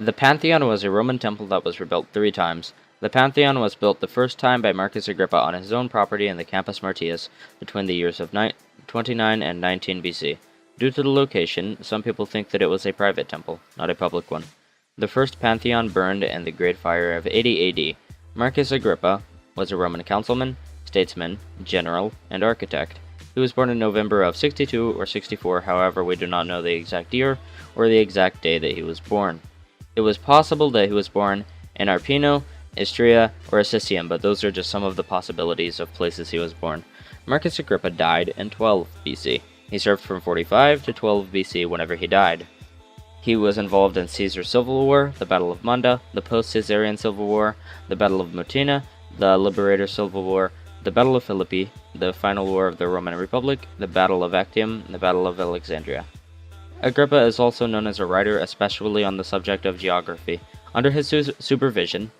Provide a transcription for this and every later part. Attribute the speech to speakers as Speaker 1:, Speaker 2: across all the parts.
Speaker 1: The Pantheon was a Roman temple that was rebuilt 3 times. The Pantheon was built the first time by Marcus Agrippa on his own property in the Campus Martius between the years of 29 and 19 BC. Due to the location, some people think that it was a private temple, not a public one. The first Pantheon burned in the Great Fire of 80 AD. Marcus Agrippa was a Roman councilman, statesman, general, and architect. He was born in November of 62 or 64, however we do not know the exact year or the exact day that he was born. It was possible that he was born in Arpino, Istria, or Assisium, but those are just some of the possibilities of places he was born. Marcus Agrippa died in 12 BC. He served from 45 to 12 BC whenever he died. He was involved in Caesar's Civil War, the Battle of Munda, the post-Caesarian Civil War, the Battle of Mutina, the Liberator Civil War, the Battle of Philippi, the final war of the Roman Republic, the Battle of Actium, and the Battle of Alexandria. Agrippa is also known as a writer, especially on the subject of geography. Under his supervision,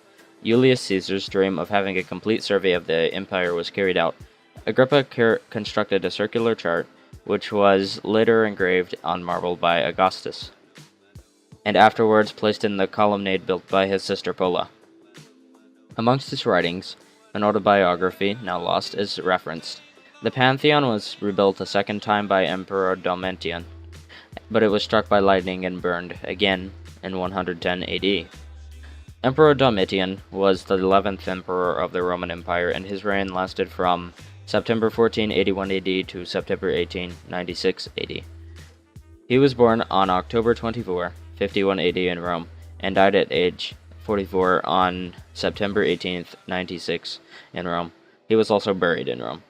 Speaker 1: Julius Caesar's dream of having a complete survey of the empire was carried out. Agrippa constructed a circular chart, which was later engraved on marble by Augustus, and afterwards placed in the colonnade built by his sister Pola. Amongst his writings, an autobiography, now lost, is referenced. The Pantheon was rebuilt a second time by Emperor Domitian, but it was struck by lightning and burned again in 110 AD. Emperor Domitian was the 11th emperor of the Roman Empire, and his reign lasted from September 1481 AD to September 1896 AD. He was born on October 24, 51 AD in Rome, and died at age 44 on September 18, 96 in Rome. He was also buried in Rome.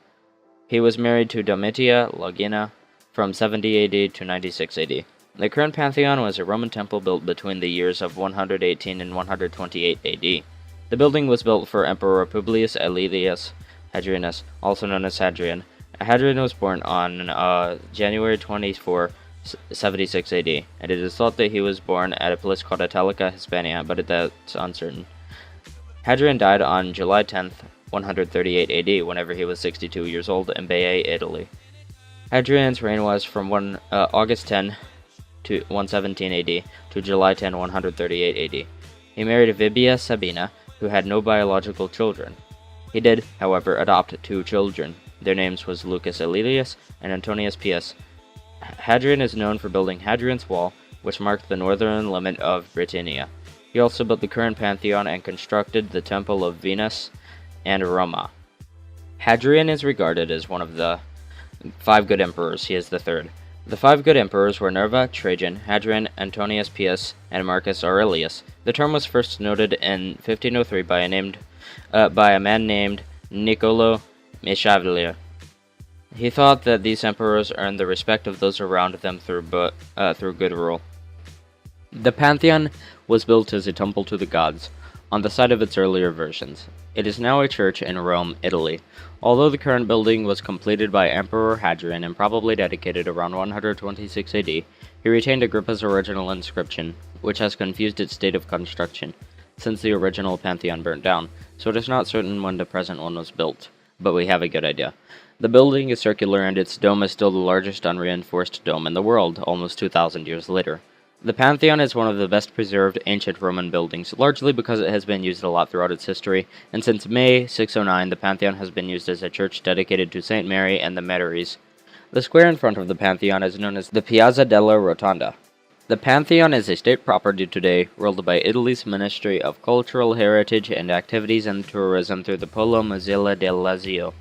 Speaker 1: He was married to Domitia Longina from 70 AD to 96 AD. The current Pantheon was a Roman temple built between the years of 118 and 128 AD. The building was built for Emperor Publius Aelius Hadrianus, also known as Hadrian. Hadrian was born on January 24, 76 AD, and it is thought that he was born at a place called Italica, Hispania, but that's uncertain. Hadrian died on July 10, 138 AD, whenever he was 62 years old in Baiae, Italy. Hadrian's reign was from August 10 to 117 AD to July 10, 138 AD. He married Vibia Sabina, who had no biological children. He did, however, adopt 2 children. Their names was Lucus Aelius and Antonius Pius. Hadrian is known for building Hadrian's Wall, which marked the northern limit of Britannia. He also built the current Pantheon and constructed the Temple of Venus and Roma. Hadrian is regarded as one of the 5 good emperors. He is the third. The 5 good emperors were Nerva, Trajan, Hadrian, Antonius Pius, and Marcus Aurelius. The term was first noted in 1503 by a man named Niccolo Machiavelli. He thought that these emperors earned the respect of those around them through good rule. The Pantheon was built as a temple to the gods, on the site of its earlier versions. It is now a church in Rome, Italy. Although the current building was completed by Emperor Hadrian and probably dedicated around 126 AD, he retained Agrippa's original inscription, which has confused its date of construction, since the original Pantheon burnt down, so it is not certain when the present one was built, but we have a good idea. The building is circular and its dome is still the largest unreinforced dome in the world, almost 2,000 years later. The Pantheon is one of the best preserved ancient Roman buildings, largely because it has been used a lot throughout its history, and since May 609 the Pantheon has been used as a church dedicated to Saint Mary and the Martyrs. The square in front of the Pantheon is known as the Piazza della Rotonda. The Pantheon is a state property today, ruled by Italy's Ministry of Cultural Heritage and Activities and Tourism through the Polo Mozilla del Lazio.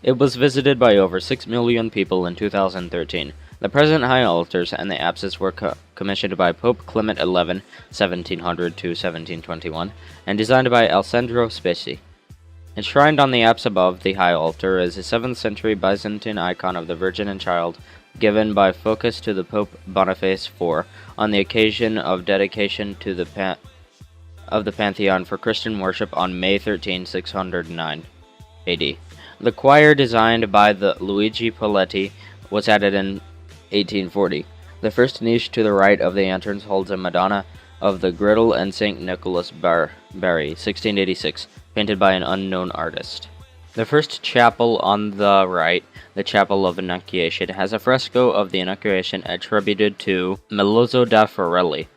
Speaker 1: It was visited by over 6 million people in 2013. The present high altars and the apses were commissioned by Pope Clement XI, 1700 to 1721, and designed by Alessandro Spezzi. Enshrined on the apse above the high altar is a 7th century Byzantine icon of the Virgin and Child, given by Focus to the Pope Boniface IV on the occasion of dedication to the Pantheon for Christian worship on May 13, 609 AD. The choir, designed by Luigi Poletti, was added in 1840. The first niche to the right of the entrance holds a Madonna of the Griddle and St. Nicholas Bari, 1686, painted by an unknown artist. The first chapel on the right, the Chapel of Annunciation, has a fresco of the Annunciation attributed to Melozzo da Forelli.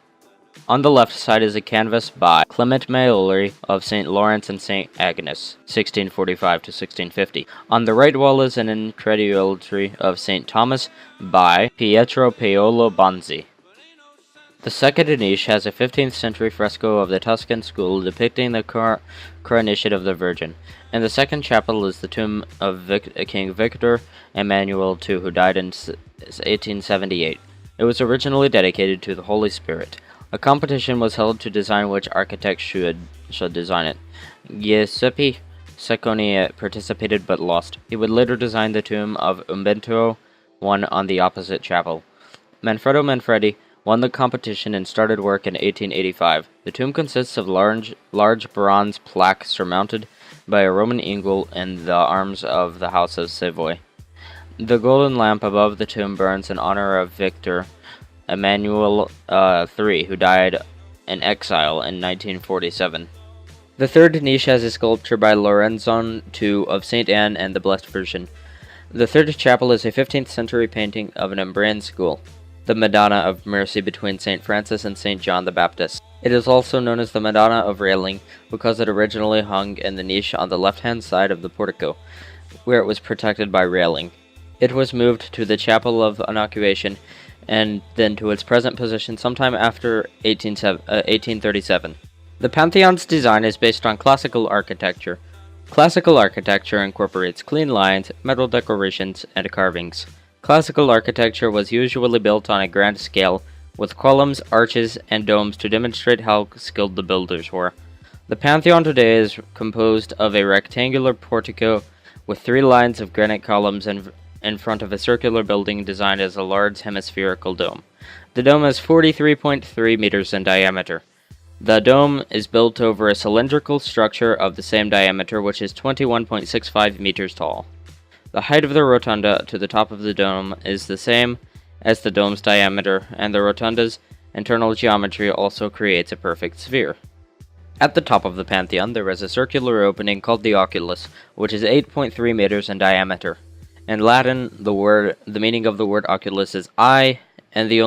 Speaker 1: On the left side is a canvas by Clement Maioli of St. Lawrence and St. Agnes, 1645 to 1650. On the right wall is an incredulity of St. Thomas by Pietro Paolo Bonzi. The second niche has a 15th century fresco of the Tuscan school depicting the coronation of the Virgin, and the second chapel is the tomb of King Victor Emmanuel II, who died in 1878. It was originally dedicated to the Holy Spirit. A competition was held to design which architect should design it. Giuseppe Sacconi participated but lost. He would later design the tomb of Umberto I on the opposite chapel. Manfredo Manfredi won the competition and started work in 1885. The tomb consists of large bronze plaque surmounted by a Roman eagle and the arms of the House of Savoy. The golden lamp above the tomb burns in honor of Victor Emmanuel III, who died in exile in 1947. The third niche has a sculpture by Lorenzo II of St. Anne and the Blessed Virgin. The third chapel is a 15th century painting of an Umbrian school, the Madonna of Mercy between St. Francis and St. John the Baptist. It is also known as the Madonna of Railing because it originally hung in the niche on the left-hand side of the portico, where it was protected by railing. It was moved to the Chapel of Annunciation and then to its present position sometime after 1837. The Pantheon's design is based on classical architecture. Classical architecture incorporates clean lines, metal decorations, and carvings. Classical architecture was usually built on a grand scale, with columns, arches, and domes to demonstrate how skilled the builders were. The Pantheon today is composed of a rectangular portico with 3 lines of granite columns in front of a circular building designed as a large hemispherical dome. The dome is 43.3 meters in diameter. The dome is built over a cylindrical structure of the same diameter, which is 21.65 meters tall. The height of the rotunda to the top of the dome is the same as the dome's diameter, and the rotunda's internal geometry also creates a perfect sphere. At the top of the Pantheon, there is a circular opening called the oculus, which is 8.3 meters in diameter. In Latin, the meaning of the word oculus is eye, and it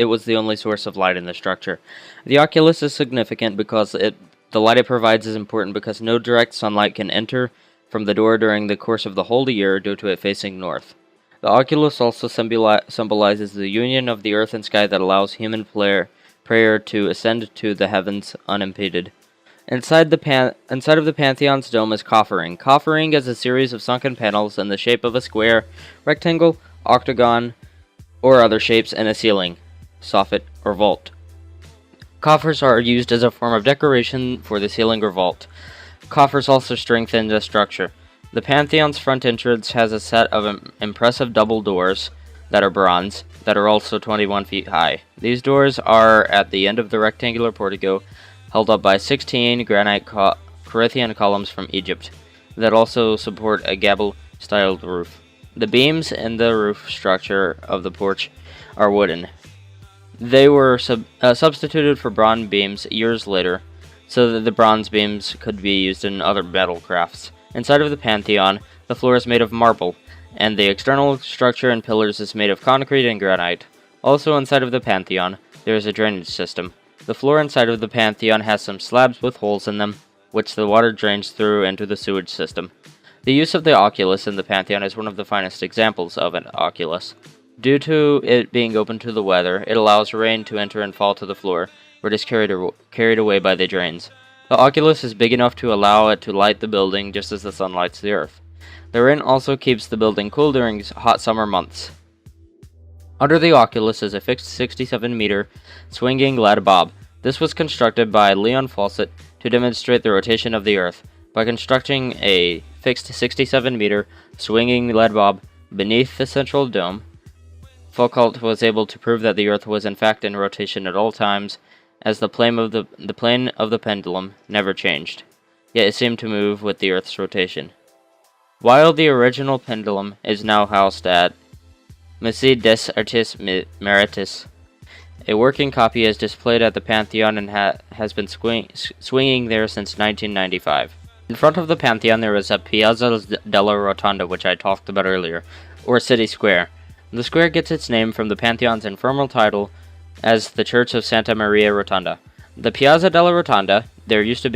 Speaker 1: was the only source of light in the structure. The oculus is significant because the light it provides is important because no direct sunlight can enter from the door during the course of the whole year due to it facing north. The oculus also symbolizes the union of the earth and sky that allows human prayer to ascend to the heavens unimpeded. Inside of the Pantheon's dome is coffering. Coffering is a series of sunken panels in the shape of a square, rectangle, octagon, or other shapes in a ceiling, soffit, or vault. Coffers are used as a form of decoration for the ceiling or vault. Coffers also strengthen the structure. The Pantheon's front entrance has a set of impressive double doors that are bronze, that are also 21 feet high. These doors are at the end of the rectangular portico, held up by 16 granite Corinthian columns from Egypt, that also support a gable-styled roof. The beams in the roof structure of the porch are wooden. They were substituted for bronze beams years later, so that the bronze beams could be used in other metal crafts. Inside of the Pantheon, the floor is made of marble, and the external structure and pillars is made of concrete and granite. Also inside of the Pantheon, there is a drainage system. The floor inside of the Pantheon has some slabs with holes in them, which the water drains through into the sewage system. The use of the oculus in the Pantheon is one of the finest examples of an oculus. Due to it being open to the weather, it allows rain to enter and fall to the floor, where it is carried away by the drains. The oculus is big enough to allow it to light the building just as the sun lights the earth. The rain also keeps the building cool during hot summer months. Under the oculus is a fixed 67-meter swinging lead bob. This was constructed by Leon Fawcett to demonstrate the rotation of the earth. By constructing a fixed 67-meter swinging lead bob beneath the central dome, Foucault was able to prove that the earth was in fact in rotation at all times, as the plane of the pendulum never changed, yet it seemed to move with the earth's rotation. While the original pendulum is now housed at Musée des Artistes Mérites, a working copy is displayed at the Pantheon and has been swinging there since 1995. In front of the Pantheon there is a Piazza della Rotonda, which I talked about earlier, or City Square. The square gets its name from the Pantheon's informal title as the Church of Santa Maria Rotonda. The Piazza della Rotonda, there used to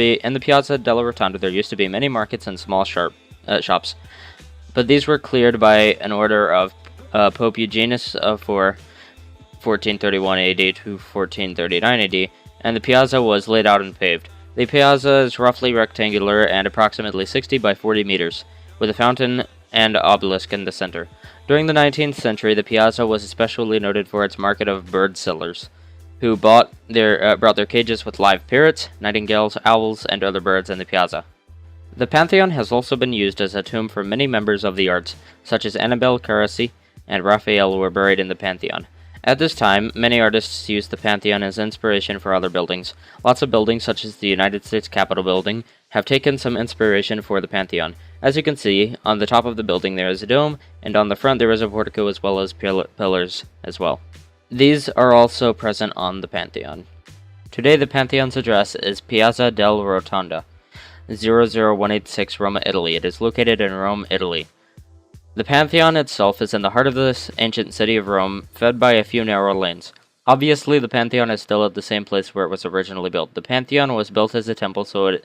Speaker 1: be many markets and small shops, but these were cleared by an order of Pope Eugenius for 1431 AD to 1439 AD, and the piazza was laid out and paved. The piazza is roughly rectangular and approximately 60 by 40 meters, with a fountain and obelisk in the center. During the 19th century, the piazza was especially noted for its market of bird sellers, who brought their cages with live parrots, nightingales, owls, and other birds in the piazza. The Pantheon has also been used as a tomb for many members of the arts, such as Annibale Carracci and Raphael were buried in the Pantheon. At this time, many artists used the Pantheon as inspiration for other buildings. Lots of buildings, such as the United States Capitol building, have taken some inspiration for the Pantheon. As you can see, on the top of the building there is a dome, and on the front there is a portico as well as pillars as well. These are also present on the Pantheon. Today the Pantheon's address is Piazza del Rotonda, 00186 Roma, Italy. It is located in Rome, Italy. The Pantheon itself is in the heart of this ancient city of Rome, fed by a few narrow lanes. Obviously, the Pantheon is still at the same place where it was originally built. The Pantheon was built as a temple, so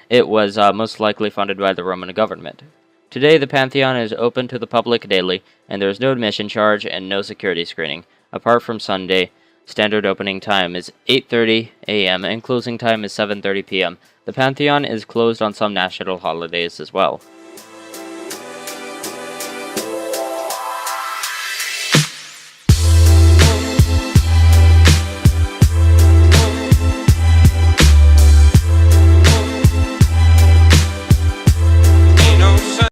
Speaker 1: it was most likely funded by the Roman government. Today, the Pantheon is open to the public daily, and there is no admission charge and no security screening. Apart from Sunday, standard opening time is 8:30 a.m. and closing time is 7:30 p.m. The Pantheon is closed on some national holidays as well.